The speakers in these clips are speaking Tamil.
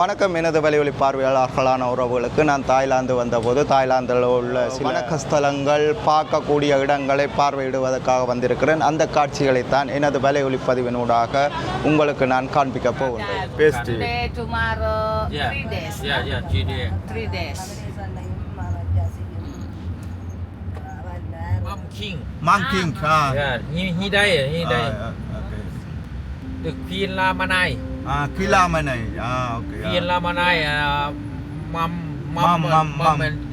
வணக்கம். எனது வலையொலி பார்வையாளர்களான உறவுகளுக்கு நான் தாய்லாந்து வந்தபோது தாய்லாந்தில் உள்ள வணக்க ஸ்தலங்கள் பார்க்கக்கூடிய இடங்களை பார்வையிடுவதற்காக வந்திருக்கிறேன். அந்த காட்சிகளைத்தான் எனது வலையொலி பதிவினூடாக உங்களுக்கு நான் காண்பிக்க போகின்றேன். Monkey. Yeah, he died. The Queen Lamanai. Queen Lamanai. Okay. Queen Lamanai. Mom.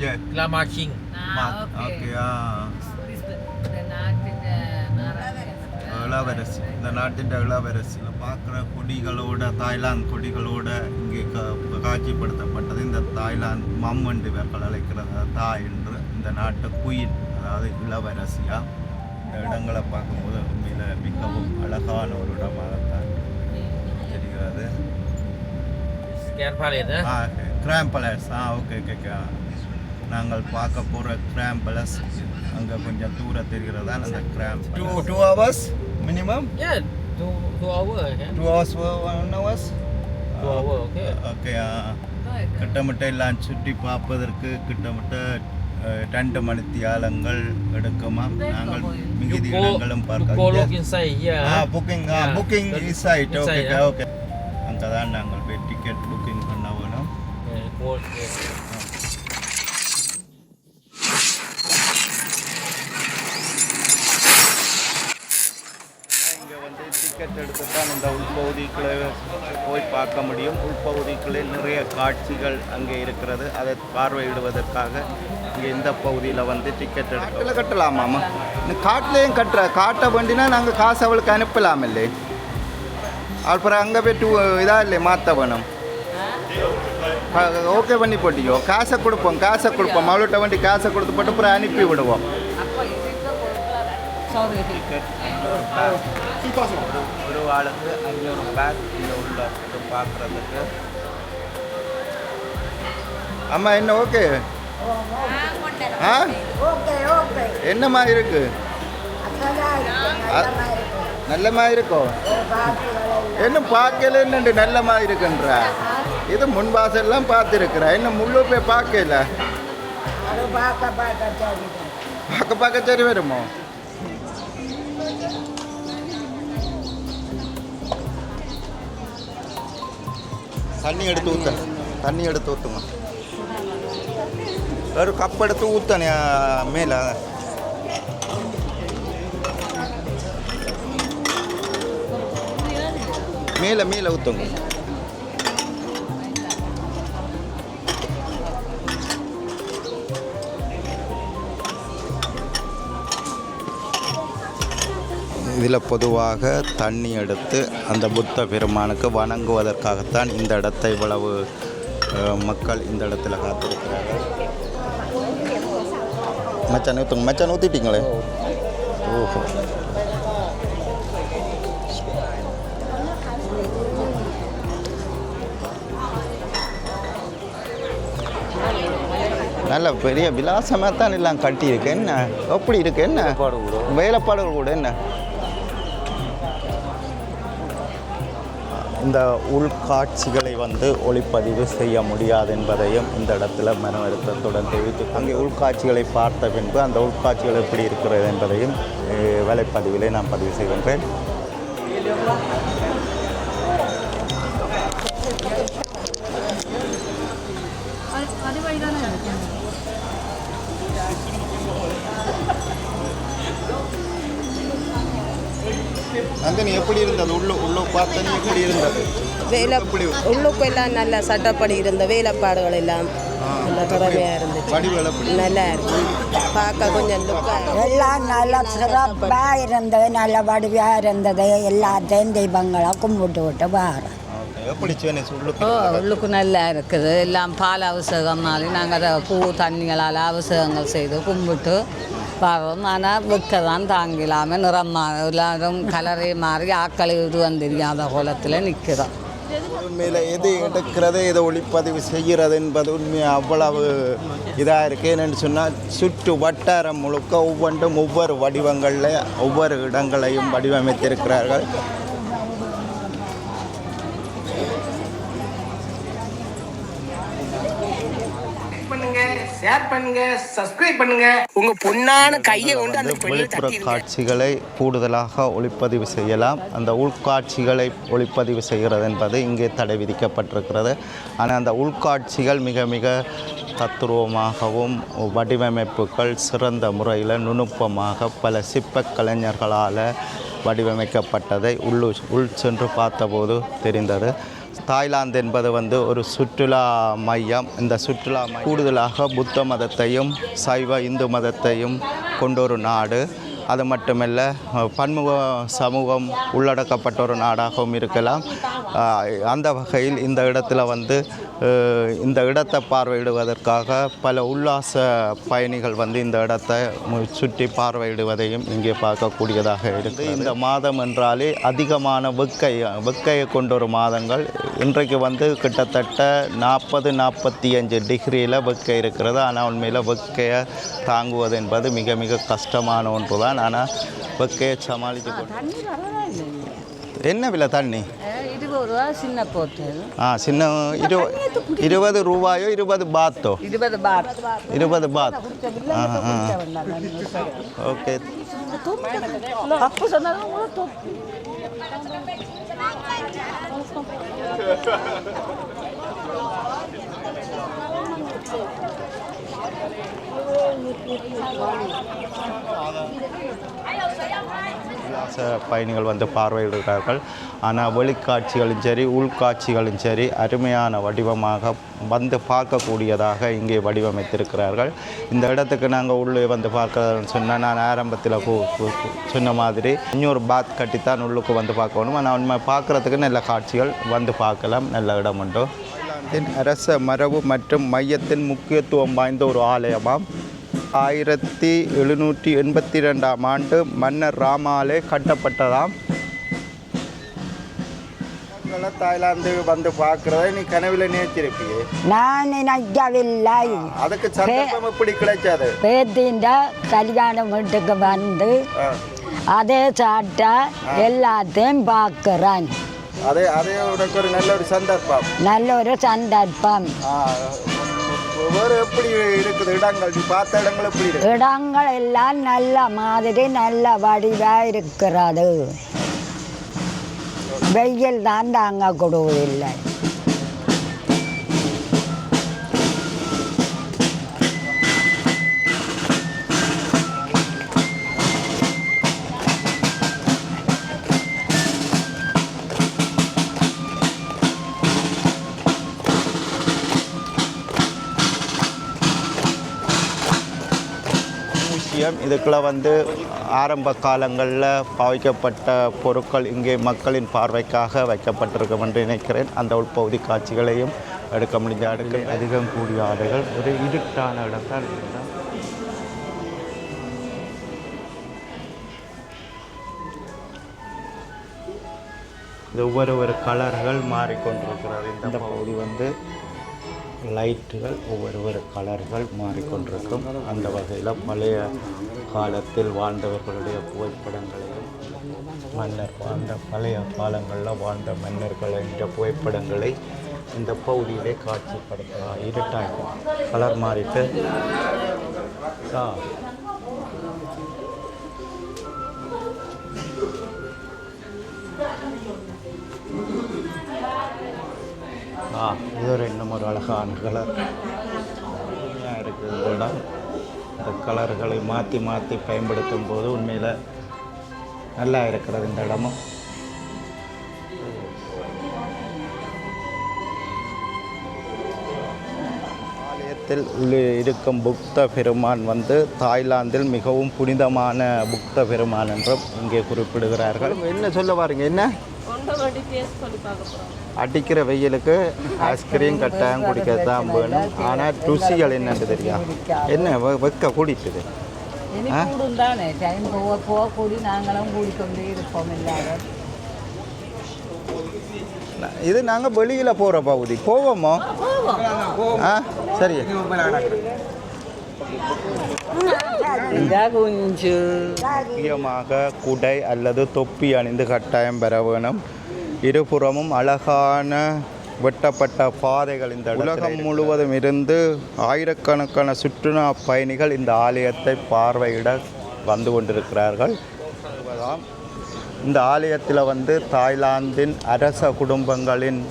Yeah. Lama King. Okay. இளவரசி இந்த நாட்டின் இளவரசியில் பார்க்குற கொடிகளோட தாய்லாந்து கொடிகளோட இங்கே காட்சிப்படுத்தப்பட்டது. இந்த தாய்லாந்து மம் என்று இவர்கள் அழைக்கிறது தாய் என்று. இந்த நாட்டு குயின் அதாவது இளவரசியா. இந்த இடங்களை பார்க்கும்போது உண்மையில் மிகவும் அழகான ஒரு இடமாகத்தான் தெரிகிறது. Gram palace. ஓகே. நாங்கள் பார்க்க போகிற கிராம் பேலஸ் அங்கே கொஞ்சம் தூரம் தெரிகிறதா அந்த gram. 2 hours minimum? Yeah, 2 hours. 2 hours, 1 hours? 2 hours, okay. கிட்டமிட்ட எல்லாம் சுற்றி பார்ப்பதற்கு கிட்டமிட்ட 2 மணித்தியாலங்கள் எடுக்குமா. நாங்கள் மிகுதி இடங்களும் பார்க்க புக்கிங் இன்சைட். ஓகே. அங்கே தான் நாங்கள் போய் டிக்கெட் புக்கிங் பண்ண வேணும். டிக்கெட் எடுத்து தான் இந்த உள்பகுதிக்குள்ளே போய் பார்க்க முடியும். உள்பகுதிக்குள்ளே நிறைய காட்சிகள் அங்கே இருக்கிறது. அதை பார்வையிடுவதற்காக இங்கே இந்த பகுதியில் வந்து டிக்கெட் எடுத்து கட்டலாமாம்மா. இந்த காட்டிலையும் காட்ட வேண்டினா நாங்கள் காசு அவளுக்கு அனுப்பலாம் இல்லை. அப்புறம் அங்கே போய் இதாக இல்லை மாற்ற வேணும். ஓகே பண்ணி போட்டியோ காசை கொடுப்போம் அவள்கிட்ட வண்டி காசை கொடுத்து போட்டு அப்புறம் அனுப்பி விடுவோம். ஒரு ஆளுக்கு 500 பேக் இங்கே உள்ள பார்க்குறதுக்கு. அம்மா என்ன ஓகே? என்னம்மா இருக்கு? நல்லமா இருக்கோ? என்ன பார்க்கல என்னண்டு நல்லமா இருக்குன்ற இது முன்பாசெல்லாம் பார்த்துருக்குறேன். என்ன முள்ளு போய் பார்க்கல பார்க்க சரி வருமோ? தண்ணி எடுத்து ஊற்றுங்க. ஒரு கப் எடுத்து ஊற்றனே மேலே. மேலே ஊற்றுங்க. இதில் பொதுவாக தண்ணி எடுத்து அந்த புத்த பெருமானுக்கு வணங்குவதற்காகத்தான் இந்த இடத்தை இவ்வளவு மக்கள் இந்த இடத்துல காத்திருக்கிறார்கள். மச்சான் ஊற்றிட்டீங்களே. ஓஹோ. நல்ல பெரிய விலாசமாக தான் எல்லாம் கட்டியிருக்கு. என்ன எப்படி இருக்கு? என்ன வேலைப்பாடுகள் கூட என்ன இந்த உள்காட்சிகளை வந்து ஒளிப்பதிவு செய்ய முடியாது என்பதையும் இந்த இடத்துல மனவருத்தத்துடன் தெரிவித்து அங்கே உள்காட்சிகளை பார்த்த பின்பு அந்த உள்காட்சிகள் எப்படி இருக்கிறது என்பதையும் வேலைப்பதிவிலே நான் பதிவு செய்கின்றேன். நந்தினி எப்படி இருந்தது? உள்ள பார்த்தனி எப்படி இருந்தது? உள்ளுக்கெல்லாம் நல்ல சட்டப்படி இருந்த வேலைப்பாடுகள் எல்லாம் நல்ல திறமையாக இருந்துச்சு. நல்லா இருக்கு பார்க்க. கொஞ்சம் எல்லாம் நல்லா சிறப்பாக இருந்தது. நல்ல வடிவாக இருந்தது. எல்லாத்தையும் தெய்வங்களை கும்பிட்டு விட்டு வாரம். உள்ளுக்கு நல்லா இருக்குது. எல்லாம் பால் அபிஷேகம்னாலும் நாங்கள் அதை பூ தண்ணிகளால் அபிஷேகங்கள் செய்து கும்பிட்டு வரோம். ஆனால் விற்க தான் தாங்கிலாமல் நிறம் எல்லாரும் கலரே மாறி ஆக்களை இது தெரியாத கோலத்தில் நிற்கிறோம். உண்மையில் எது எடுக்கிறது எதை ஒளிப்பதிவு செய்கிறது என்பது உண்மையாக அவ்வளவு இதாக இருக்குது. என்னென்னு சொன்னால் சுற்று வட்டாரம் முழுக்க ஒவ்வொன்றும் ஒவ்வொரு வடிவங்களில் ஒவ்வொரு இடங்களையும் வடிவமைத்திருக்கிறார்கள். ஷேர் பண்ணுங்க, சப்ஸ்கிரைப் பண்ணுங்க. உங்க பொண்ணான கையை கொண்டு அந்த வெளிப்புற காட்சிகளை கூடுதலாக ஒளிப்பதிவு செய்யலாம். அந்த உள்காட்சிகளை ஒளிப்பதிவு செய்கிறது என்பது இங்கே தடை விதிக்கப்பட்டிருக்கிறது. ஆனால் அந்த உள்காட்சிகள் மிக மிக தத்துருவமாகவும் வடிவமைப்புகள் சிறந்த முறையில் நுணுப்பமாக பல சிற்பக் கலைஞர்களால் வடிவமைக்கப்பட்டதை உள் சென்று பார்த்தபோது தெரிந்தது. தாய்லாந்து என்பது ஒரு சுற்றுலா மையம். இந்த சுற்றுலா கூடுதலாக புத்த மதத்தையும் சைவ இந்து மதத்தையும் கொண்ட ஒரு நாடு. அது மட்டுமல்ல பன்முக சமூகம் உள்ளடக்கப்பட்ட ஒரு நாடாகவும் இருக்கலாம். அந்த வகையில் இந்த இடத்துல இந்த இடத்தை பார்வையிடுவதற்காக பல உல்லாச பயணிகள் இந்த இடத்தை சுற்றி பார்வையிடுவதையும் இங்கே பார்க்கக்கூடியதாக இருக்குது. இந்த மாதம் என்றாலே அதிகமான வெக்கையை கொண்ட ஒரு மாதங்கள். இன்றைக்கு கிட்டத்தட்ட 40-45 டிகிரியில் வெக்கை இருக்கிறது. ஆனால் உண்மையில் வெக்கையை தாங்குவது என்பது மிக மிக கஷ்டமான ஒன்று தான். ஆனால் வெக்கையை சமாளித்து என்ன விலை தண்ணி? 20 ரூபா சின்ன போத்தல். சின்ன 20 ரூபாயோ 20 பாத்தோ? 20 பாத். 20 பாத். ஓகே. அப்போ சொன்னாலும் உல்லாச பயணிகள் பார்வையிடுகிறார்கள். ஆனால் வெளிக்காட்சிகளும் சரி உள்காட்சிகளும் சரி அருமையான வடிவமாக பார்க்கக்கூடியதாக இங்கே வடிவமைத்திருக்கிறார்கள். இந்த இடத்துக்கு நாங்கள் உள்ளே பார்க்கறதுன்னு சொன்னால் நான் ஆரம்பத்தில் சொன்ன மாதிரி இன்னொரு பாத் கட்டித்தான் உள்ளுக்கு பார்க்கணும். ஆனால் உண்மை பார்க்குறதுக்கு நல்ல காட்சிகள் பார்க்கலாம். நல்ல இடம் உண்டு. அரச மரபு மற்றும் மையத்தின் முக்கியத்துவம் வாய்ந்த ஒரு ஆலயமாம். 1782ஆம் ஆண்டு மன்னர் ராமாலே கட்டப்பட்டதாம். தாய்லாந்து பார்க்கறத நீ கனவில் நினைச்சிருப்பியே? நான் நினைக்கவில்லை. அதுக்கு சந்தர்ப்பம் எப்படி கிடைச்சது? பேத்தின்ற கல்யாணம் வீட்டுக்கு அதே சாட்டா எல்லாத்தையும் பார்க்கிறேன். அதே உனக்கு ஒரு நல்ல ஒரு சந்தர்ப்பம். நல்ல ஒரு சந்தர்ப்பம். வேறு எப்படி இருக்குது இடங்கள்? நீ பார்த்த இடங்கள் எப்படி இருக்கு? இடங்கள் எல்லாம் நல்ல மாதிரி நல்ல வடிவாக இருக்கிறது. வெயில் தான் தாங்க கொடுவதில்லை. இதுக்குள்ள ஆரம்ப காலங்களில் பாவிக்கப்பட்ட பொருட்கள் இங்கே மக்களின் பார்வைக்காக வைக்கப்பட்டிருக்கும் என்று நினைக்கிறேன். அந்த உள்பகுதி காட்சிகளையும் எடுக்க முடிஞ்ச ஆடுகள் அதிகம் கூடிய ஆடுகள் ஒரு இருட்டான இடத்தான் இருந்தால் இது ஒவ்வொரு கலர்கள் மாறிக்கொண்டிருக்கிறது. இந்த பகுதி லைட்டுகள் ஒவ்வொரு கலர்கள் மாறிக்கொண்டிருக்கும். அந்த வகையில் பழைய காலத்தில் வாழ்ந்தவர்களுடைய புகைப்படங்களையும் அந்த பழைய காலங்களில் வாழ்ந்த மன்னர்களின் புகைப்படங்களை இந்த பகுதியிலே காட்சிப்படுத்தலாம். இருட்டாகும், கலர் மாறிட்டு இது இன்னும் ஒரு அழகான கலர் இருக்குது. இடம் இந்த கலர்களை மாற்றி பயன்படுத்தும் போது உண்மையில் நல்லா இருக்கிறது. இந்த இடமும் ஆலயத்தில் இருக்கும் புத்த பெருமான் தாய்லாந்தில் மிகவும் புனிதமான புத்த பெருமான் என்றும் இங்கே குறிப்பிடுகிறார்கள். என்ன சொல்ல பாருங்க? என்ன அடிக்கிற வெயிலுக்கு ஐஸ்கிரீம் கட்டாயம் குடிக்க தான் வேணும். ஆனால் ருசிகள் என்னன்னு தெரியும். என்ன வெக்க கூடிட்டுது? இது நாங்கள் வெளியில் போகிற பகுதி. போவோமோ? சரி. முக்கியமாக குடை அல்லது தொப்பி அணிந்து கட்டாயம் பெற வேணும். இருபுறமும் அழகான வெட்டப்பட்ட பாதைகள் இந்த உலகம் முழுவதும் இருந்து ஆயிரக்கணக்கான சுற்றுலா பயணிகள் இந்த ஆலயத்தை பார்வையிட வந்து கொண்டிருக்கிறார்கள். இந்த ஆலயத்தில் வந்து தாய்லாந்தின் அரச குடும்பங்களின்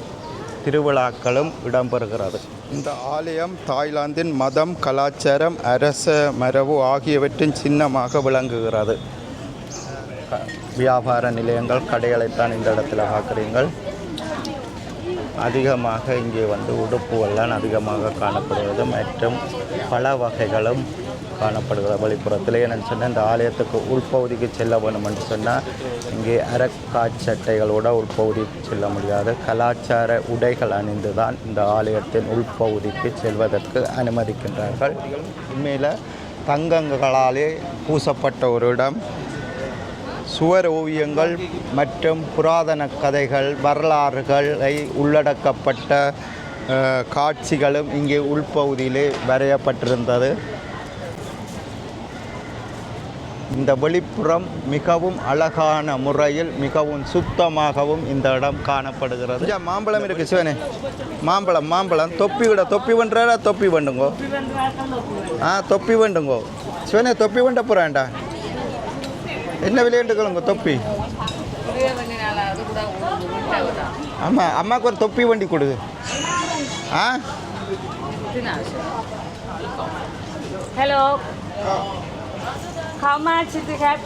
திருவிழாக்களும் இடம்பெறுகிறது. இந்த ஆலயம் தாய்லாந்தின் மதம், கலாச்சாரம், அரச மரபு ஆகியவற்றின் சின்னமாக விளங்குகிறது. வியாபார நிலையங்கள், கடைகளைத்தான் இந்த இடத்துல பார்க்குறீங்கள். அதிகமாக இங்கே வந்து உடுப்புகள்லாம் அதிகமாக காணப்படுகிறது மற்றும் பல வகைகளும் காணப்படுகிறது வெளிப்புறத்தில். என்னென்னு சொன்னால் இந்த ஆலயத்துக்கு உள்பகுதிக்கு செல்ல வேணும் என்று சொன்னால் இங்கே அரக்காட்சட்டைகளோட உள்பகுதிக்கு செல்ல முடியாது. கலாச்சார உடைகள் அணிந்து தான் இந்த ஆலயத்தின் உள்பகுதிக்கு செல்வதற்கு அனுமதிக்கின்றார்கள். உண்மையில் தங்கங்களாலே பூசப்பட்ட ஒரு இடம். சுவர் ஓவியங்கள் மற்றும் புராதன கதைகள், வரலாறுகளை உள்ளடக்கப்பட்ட காட்சிகளும் இங்கே உள்பகுதியிலே வரையப்பட்டிருந்தது. இந்த வெளிப்புறம் மிகவும் அழகான முறையில் மிகவும் சுத்தமாகவும் இந்த இடம் காணப்படுகிறது. மாம்பழம் இருக்குது சிவனே, மாம்பழம் தொப்பி பண்ணுறா, தொப்பி பண்ணுங்கோ. தொப்பி பண்ணுங்கோ சிவனே, தொப்பி பண்ண போகிறான்டா. என்ன விளையாண்டுக்கலுங்க தொப்பி? ஆமாம், அம்மாவுக்கு ஒரு தொப்பி வண்டி கொடு. Hello. How much is the hat?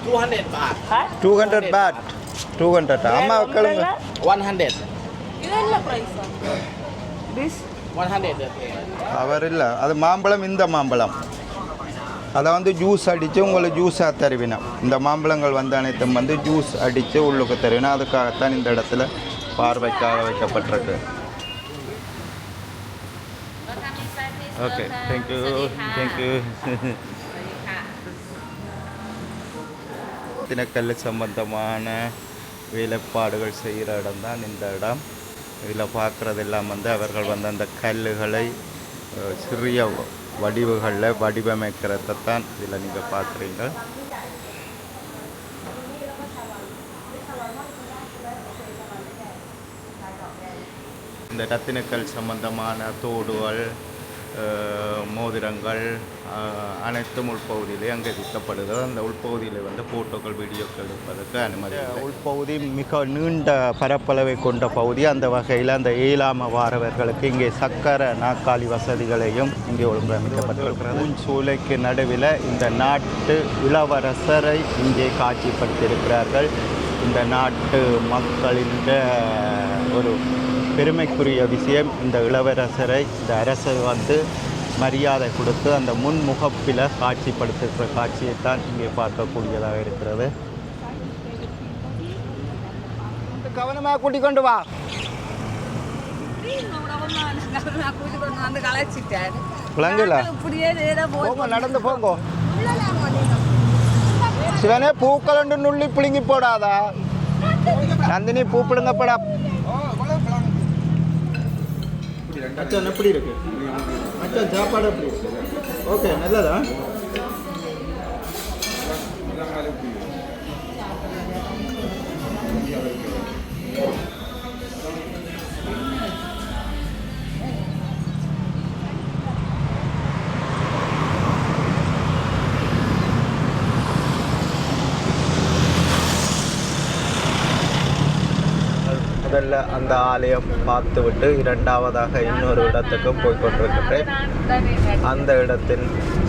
200 baht. 200 baht. 200. அம்மா கேளுங்க. 100. இதெல்லாம் price. This 100. அவர் இல்லை, அது மாம்பழம். இந்த மாம்பழம் அதை வந்து ஜூஸ் அடித்து உங்களுக்கு ஜூஸாக தருவினா. இந்த மாம்பழங்கள் வந்து அனைத்தும் வந்து ஜூஸ் அடித்து உள்ளுக்கு தருவினா. அதுக்காகத்தான் இந்த இடத்துல பார்வைக்காக வைக்கப்பட்டிருக்கு. Okay, thank you. தினக்கல் சம்பந்தமான வேலைப்பாடுகள் செய்கிற இடம் தான் இந்த இடம். இதில் பார்க்குறதெல்லாம் வந்து அவர்கள் வந்து அந்த கல்லுகளை சிறிய வடிவுகளில் வடிவமைக்கிறதான் இதில் நீங்கள் பார்க்குறீங்க. இந்த ரத்தினக்கல் சம்பந்தமான தோடுகள், மோதிரங்கள் அனைத்தும் உள்பகுதியிலே அங்கே விற்கப்படுகிறது. அந்த உள்பகுதியில் வந்து ஃபோட்டோக்கள், வீடியோக்கள் எடுப்பதற்கு அனுமதி. உள்பகுதி மிக நீண்ட பரப்பளவை கொண்ட பகுதி. அந்த வகையில் அந்த இயலாமை வாரவர்களுக்கு இங்கே சக்கர நாற்காலி வசதிகளையும் இங்கே ஒழுங்கமைக்கப்பட்டிருக்கிறது. சூளைக்கு நடுவில் இந்த நாட்டு இளவரசரை இங்கே காட்சிப்படுத்தியிருக்கிறார்கள். இந்த நாட்டு மக்களின் ஒரு பெருமைக்குரிய விஷயம், இந்த இளவரசரை இந்த அரசர் வந்து மரியாதை கொடுத்து அந்த முன்முகப்பில் காட்சிப்படுத்துகிற காட்சியைத்தான் இங்கே பார்க்கக்கூடியதாக இருக்கிறது. கவனமாக கூட்டிக் கொண்டு வா. நடந்து போங்கோ. சிவனே, பூக்கள் நுள்ளி பிடுங்கி போடாதா. நந்தினி, பூ பிடுங்கப்படா. மச்சான் எப்படி இருக்கு? மச்சான் சாப்பாடு எப்படி இருக்கு? ஓகே, நல்லதா? முதல்ல அந்த ஆலயம் பார்த்துவிட்டு இரண்டாவதாக இன்னொரு இடத்துக்கு போய்கொண்டிருக்கின்றேன். அந்த இடத்தில்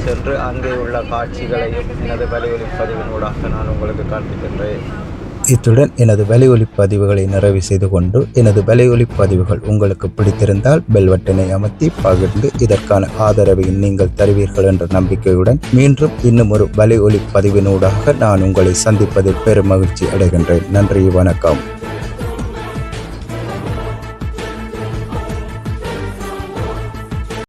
சென்று அங்கே உள்ள காட்சிகளையும் எனது வலையொலிப்பதிவினூடாக நான் உங்களுக்கு காண்பிக்கின்றேன். இத்துடன் எனது வலையொலிப்பதிவுகளை நிறைவு செய்து கொண்டு, எனது வலையொலிப்பதிவுகள் உங்களுக்கு பிடித்திருந்தால் பெல் பட்டனை அமர்த்தி பகிர்ந்து இதற்கான ஆதரவை நீங்கள் தருவீர்கள் என்ற நம்பிக்கையுடன் மீண்டும் இன்னும் ஒரு வலையொலிப்பதிவினூடாக நான் உங்களை சந்திப்பதில் பெரும் மகிழ்ச்சி அடைகின்றேன். நன்றி, வணக்கம்.